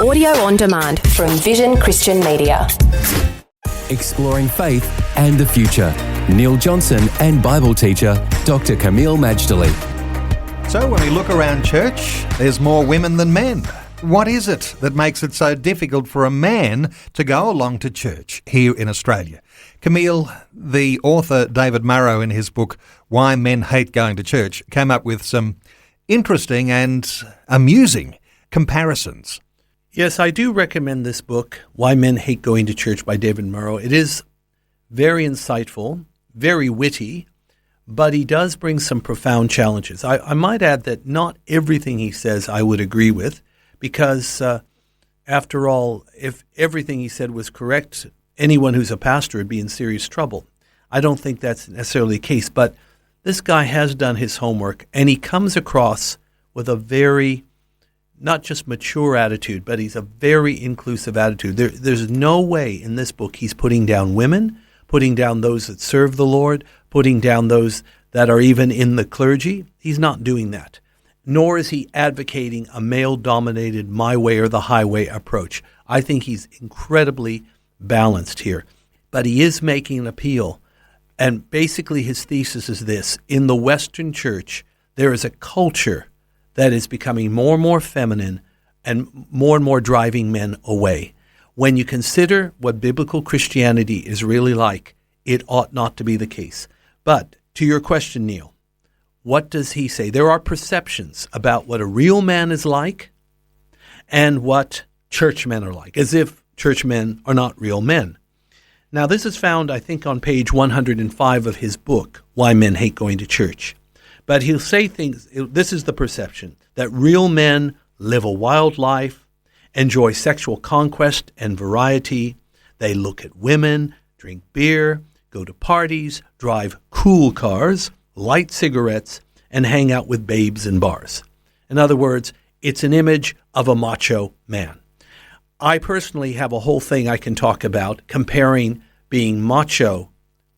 Audio on demand from Vision Christian Media. Exploring faith and the future. Neil Johnson and Bible teacher Dr. Kameel Majdali. So when we look around church, there's more women than men. What is it that makes it so difficult for a man to go along to church here in Australia? Kameel, the author David Murrow in his book Why Men Hate Going to Church came up with some interesting and amusing comparisons. Yes, I do recommend this book, Why Men Hate Going to Church by David Murrow. It is very insightful, very witty, but he does bring some profound challenges. I might add that not everything he says I would agree with, because after all, if everything he said was correct, anyone who's a pastor would be in serious trouble. I don't think that's necessarily the case, but this guy has done his homework, and he comes across with a very, not just mature attitude, but he's a very inclusive attitude. There's no way in this book he's putting down women, putting down those that serve the Lord, putting down those that are even in the clergy. He's not doing that. Nor is he advocating a male-dominated my way or the highway approach. I think he's incredibly balanced here. But he is making an appeal. And basically his thesis is this: in the Western church, there is a culture that is becoming more and more feminine and more driving men away. When you consider what biblical Christianity is really like, it ought not to be the case. But to your question, Neil, what does he say? There are perceptions about what a real man is like and what churchmen are like, as if churchmen are not real men. Now, this is found, I think, on page 105 of his book, Why Men Hate Going to Church. But he'll say things, this is the perception, that real men live a wild life, enjoy sexual conquest and variety. They look at women, drink beer, go to parties, drive cool cars, light cigarettes, and hang out with babes in bars. In other words, it's an image of a macho man. I personally have a whole thing I can talk about comparing being macho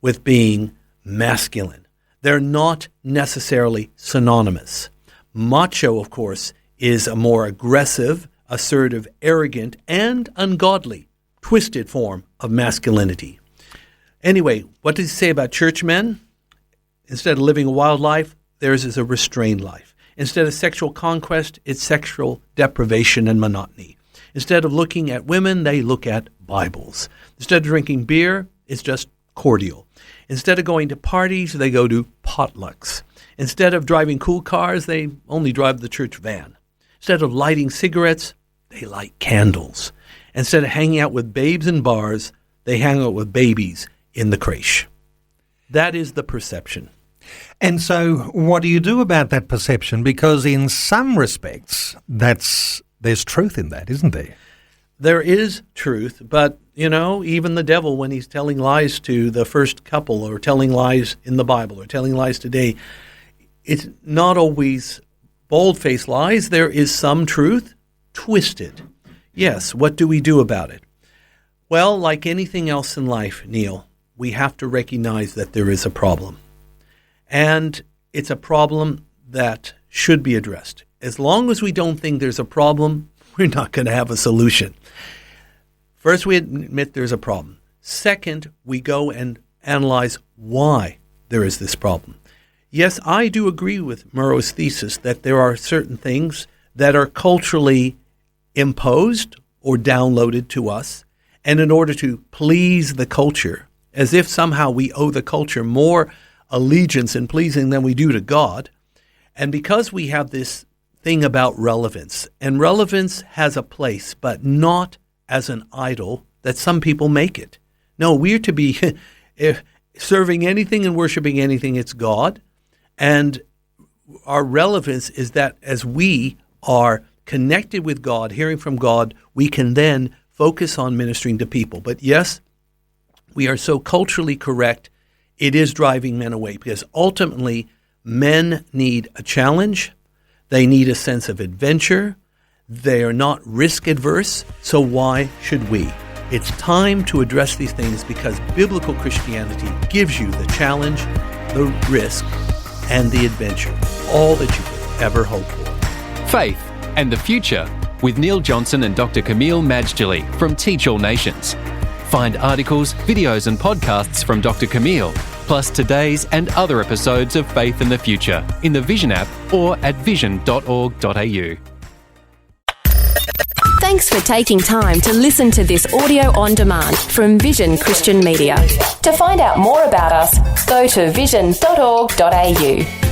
with being masculine. They're not necessarily synonymous. Macho, of course, is a more aggressive, assertive, arrogant, and ungodly, twisted form of masculinity. Anyway, what does he say about churchmen? Instead of living a wild life, theirs is a restrained life. Instead of sexual conquest, it's sexual deprivation and monotony. Instead of looking at women, they look at Bibles. Instead of drinking beer, it's just cordial. Instead of going to parties, they go to potlucks. Instead of driving cool cars, they only drive the church van. Instead of lighting cigarettes, they light candles. Instead of hanging out with babes in bars, they hang out with babies in the creche. That is the perception. And so what do you do about that perception? Because in some respects, there's truth in that, isn't there? There is truth, but, even the devil, when he's telling lies to the first couple or telling lies in the Bible or telling lies today, it's not always bold-faced lies. There is some truth twisted. Yes, what do we do about it? Well, like anything else in life, Neil, we have to recognize that there is a problem. And it's a problem that should be addressed. As long as we don't think there's a problem, we're not going to have a solution. First, we admit there's a problem. Second, we go and analyze why there is this problem. Yes, I do agree with Murrow's thesis that there are certain things that are culturally imposed or downloaded to us, and in order to please the culture, as if somehow we owe the culture more allegiance and pleasing than we do to God, and because we have this thing about relevance, and relevance has a place, but not as an idol that some people make it. No, we're to be serving anything and worshiping anything, it's God, and our relevance is that as we are connected with God, hearing from God, we can then focus on ministering to people. But yes, we are so culturally correct, it is driving men away, because ultimately men need a challenge. They need a sense of adventure. They are not risk adverse, so why should we? It's time to address these things because biblical Christianity gives you the challenge, the risk, and the adventure, all that you could ever hope for. Faith and the future with Neil Johnson and Dr. Camille Majdali from Teach All Nations. Find articles, videos and podcasts from Dr. Camille, plus today's and other episodes of Faith in the Future in the Vision app or at vision.org.au. Thanks for taking time to listen to this audio on demand from Vision Christian Media. To find out more about us, go to vision.org.au.